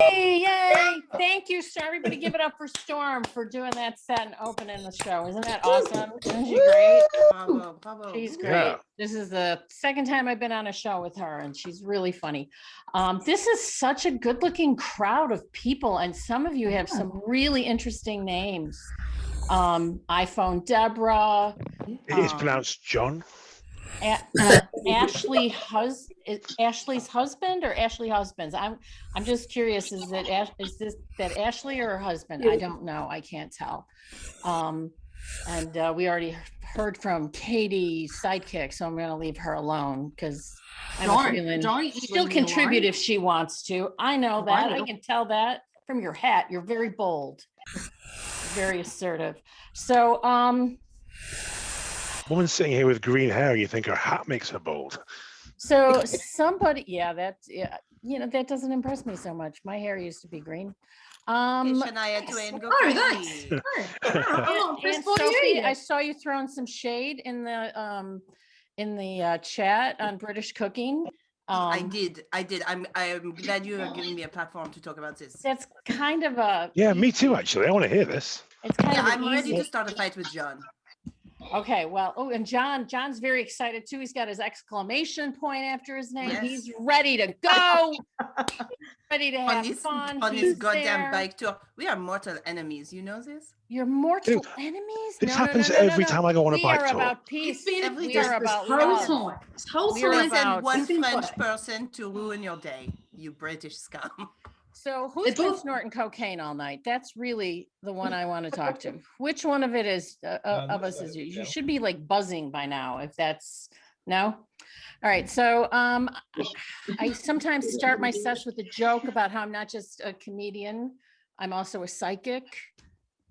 Hey, yay. Thank you, sir. Everybody give it up for Storm for doing that set and opening the show. Isn't that awesome? Isn't she great? Bravo. She's great. Yeah. This is the second time I've been on a show with her, and she's really funny. This is such a good looking crowd of people, and some of you have some really interesting names. iPhone Deborah. It is pronounced John. Ashley's husband or Ashley husbands? I'm just curious. Is this that Ashley or her husband? I don't know. I can't tell. And we already heard from Katie Sidekick, so I'm going to leave her alone because I'm feeling she'll contribute if she wants to. I know that. I can tell that from your hat. You're very bold, very assertive. So, Woman sitting here with green hair, you think her hat makes her bold. So somebody, that doesn't impress me so much. My hair used to be green. Shania Twain, go nice. And Sophie, I saw you throwing some shade in the chat on British cooking. I did. I'm glad you are giving me a platform to talk about this. That's kind of a me too. Actually, I want to hear this. It's kind of I'm ready to start a fight with John. Okay, well, and John's very excited too. He's got his exclamation point after his name. Yes. He's ready to go, ready to have fun. On his goddamn bike tour. We are mortal enemies. You know this? You're mortal enemies? This happens every time I go on a bike tour. We are about peace. We are about love. Please send one French person to ruin your day, you British scum. So who's been snorting cocaine all night? That's really the one I want to talk to. Which one of it is of us is you? You should be like buzzing by now. If that's no. All right. So I sometimes start my sets with a joke about how I'm not just a comedian. I'm also a psychic.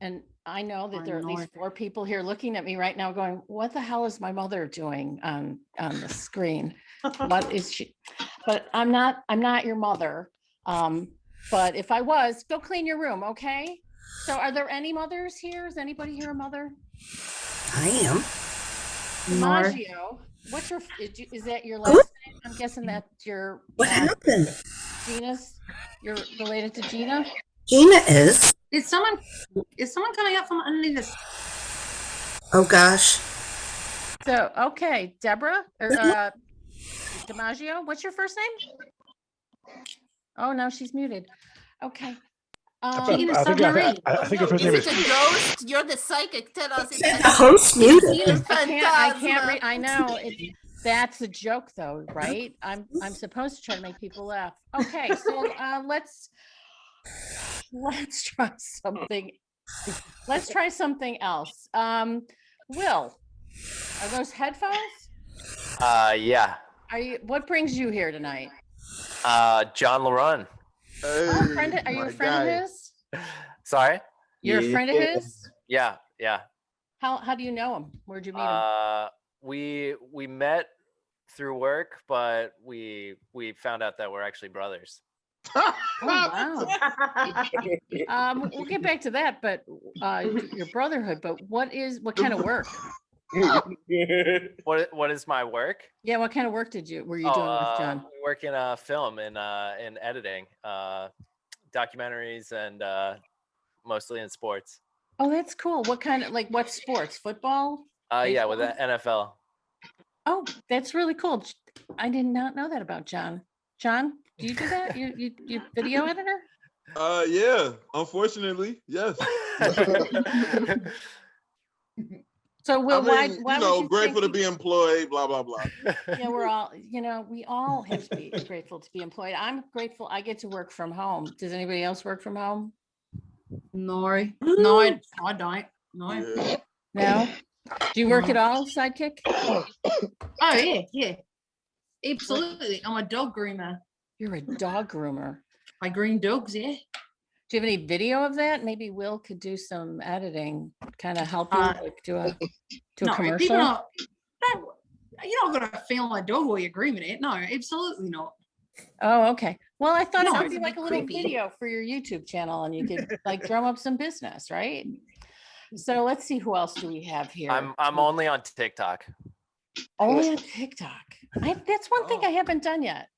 And I know that there are at least 4 people here looking at me right now going, what the hell is my mother doing on the screen? What is she? But I'm not your mother. But if I was, go clean your room, okay? So are there any mothers here? Is anybody here a mother? I am. DiMaggio, what's your, is that your last name? I'm guessing that's your... What happened? Gina's, you're related to Gina? Gina is. Is someone coming up from underneath this? Oh, gosh. So, okay, Deborah, or DiMaggio, what's your first name? Oh, no, she's muted. Okay. I think her first name is... Is it a ghost? You're the psychic. Tell us. The host muted. I can't read. I know. That's a joke, though, right? I'm supposed to try to make people laugh. Okay, so let's try something. Let's try something else. Will, are those headphones? Yeah. Are you? What brings you here tonight? John LaRun. Hey, are you a friend of his? Sorry? You're a friend of his? Yeah. How do you know him? Where'd you meet him? We met through work, but we found out that we're actually brothers. Oh, wow. We'll get back to that, but your brotherhood, but what kind of work? What is my work? Yeah, what kind of work were you doing with John? We work in film in editing, documentaries, and mostly in sports. Oh, that's cool. What kind of what sports? Football? Yeah, with the NFL. Oh, that's really cool. I did not know that about John. John, do you do that? You video editor? Yeah, unfortunately, yes. So Will, why grateful to be employed, blah, blah, blah. Yeah, we're all, we all have to be grateful to be employed. I'm grateful I get to work from home. Does anybody else work from home? No, I don't. No. Yeah. No? Do you work at all, Sidekick? Oh, yeah. Absolutely. I'm a dog groomer. You're a dog groomer. I groom dogs, yeah. Do you have any video of that? Maybe Will could do some editing, kind of help you do a commercial. You're not going to film a dog while you're grooming it. No, absolutely not. Oh, okay. Well, I thought it would be a like a bit little creepy. video for your YouTube channel, and you could drum up some business, right? So let's see, who else do we have here? I'm only on TikTok. Only on TikTok. That's one thing I haven't done yet.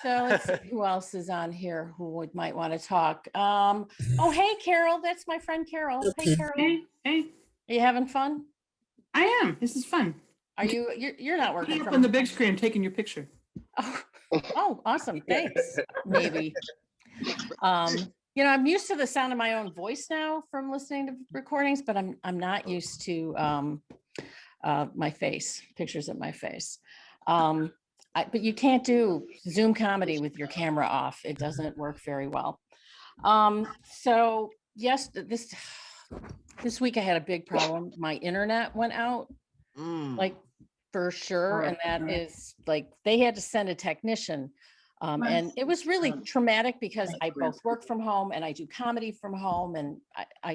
So let's see who else is on here who might want to talk. Oh, hey, Carol, that's my friend Carol. Hey, Okay. Carol, Hey, hey, are you having fun? I am. This is fun. Are you're not working Looking up from on the big screen, taking your picture. Oh, awesome. Thanks. Maybe. I'm used to the sound of my own voice now from listening to recordings, but I'm not used to my face, pictures of my face. But you can't do Zoom comedy with your camera off. It doesn't work very well. So yes, this week I had a big problem. My internet went out, like for sure. And that is like, they had to send a technician. And it was really traumatic because I both work from home and I do comedy from home. And I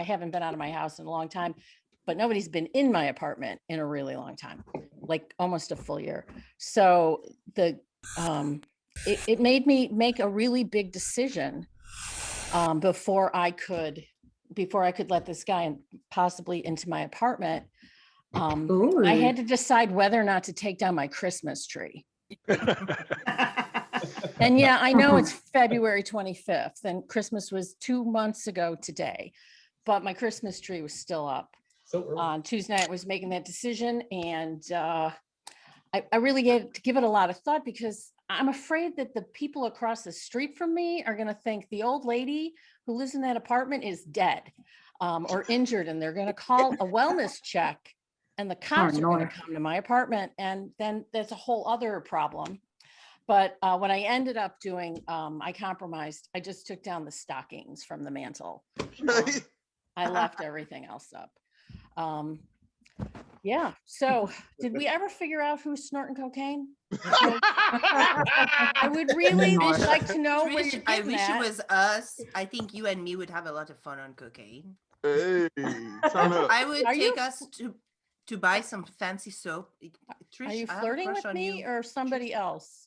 haven't been out of my house in a long time, but nobody's been in my apartment in a really long time, like almost a full year. So it made me make a really big decision before I could let this guy possibly into my apartment. I had to decide whether or not to take down my Christmas tree. And yeah, I know it's February 25th and Christmas was 2 months ago today, but my Christmas tree was still up. On Tuesday night, I was making that decision, and I really had to give it a lot of thought because I'm afraid that the people across the street from me are going to think the old lady who lives in that apartment is dead or injured, and they're going to call a wellness check, and the cops are going to come to my apartment, and then that's a whole other problem. But what I ended up doing, I compromised. I just took down the stockings from the mantle. I left everything else up. Yeah. So did we ever figure out who's snorting cocaine? I would really like to know where Trish, you're I getting wish it at. was us. I think you and me would have a lot of fun on cocaine. Hey, turn up. I would Are you- take us to buy some fancy soap. Trish, Are you I have a flirting crush with on me you. or somebody else?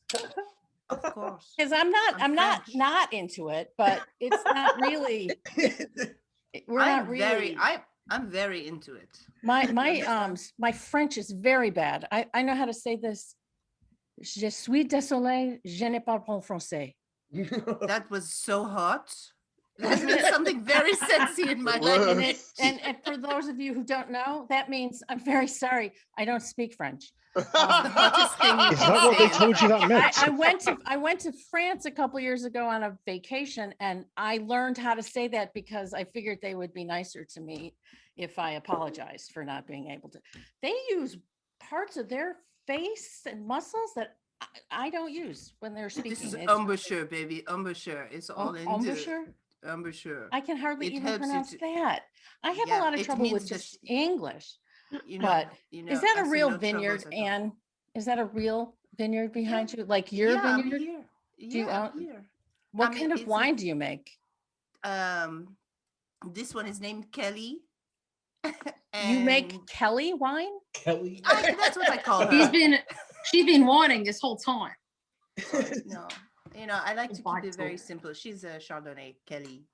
Of course. Because I'm not French. not into it, but it's not really. We're not really. I'm very into it. My French is very bad. I know how to say this. Je suis désolé, je ne parle pas français. That was so hot. That means something very sexy in my What? life. And for those of you who don't know, that means I'm very sorry. I don't speak French. Hottest thing you Is can that what they say. told you that meant? I went to France a couple years ago on a vacation, and I learned how to say that because I figured they would be nicer to me if I apologized for not being able to. They use parts of their face and muscles that I don't use when they're speaking. This is It's embouchure, baby. Embouchure. It's all in embouchure? embouchure. I can hardly It even helps you pronounce to- that. I have Yeah, a lot of it trouble with means just that- English. You know, But is that I a see real no vineyard, troubles at all. Anne? Is that a real vineyard behind you? Like your Yeah, I'm vineyard? here. Do you Yeah, I'm own- here. What I mean, kind of it's wine do you make? This one is named Kelly. You make And Kelly wine? Kelly. that's what I call her. she's been wanting this whole time. No, I like to keep it very Vital. simple. She's a Chardonnay, Kelly.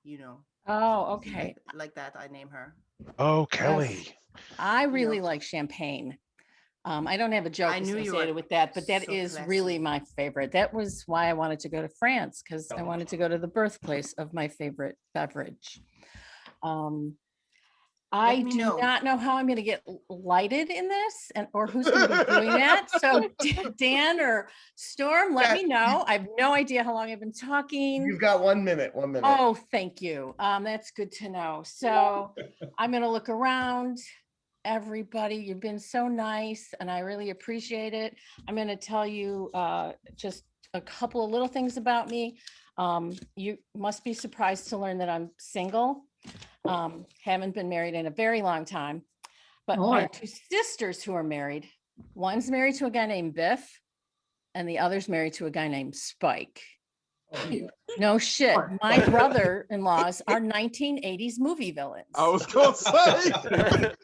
Oh, okay. Like that, I name her. Oh, Kelly. I really like champagne. I don't have a joke I knew you associated were with that, but that so is really classy. my favorite. That was why I wanted to go to France, because I wanted to go to the birthplace of my favorite beverage. I me do know. not know how I'm going to get lighted in this, or who's going to be doing that. So Dan or Storm, let me know. I have no idea how long I've been talking. You've got 1 minute. 1 minute. Oh, thank you. That's good to know. So I'm going to look around. Everybody, you've been so nice, and I really appreciate it. I'm going to tell you just a couple of little things about me. You must be surprised to learn that I'm single. Haven't been married in a very long time, but I have two sisters who are married. One's married to a guy named Biff, and the other's married to a guy named Spike. No shit. My brother-in-laws are 1980s movie villains. I was gonna say. Right?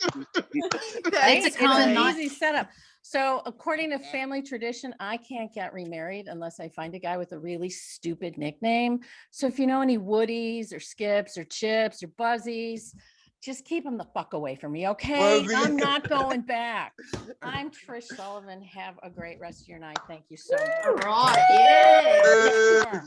That's It's an nice. easy setup. So according to family tradition, I can't get remarried unless I find a guy with a really stupid nickname. So if you know any Woodies or Skips or Chips or Buzzies, just keep them the fuck away from me, okay? Lizzie. I'm not going back. I'm Trish Sullivan. Have a great rest of your night. Thank you so much. All right. Yay.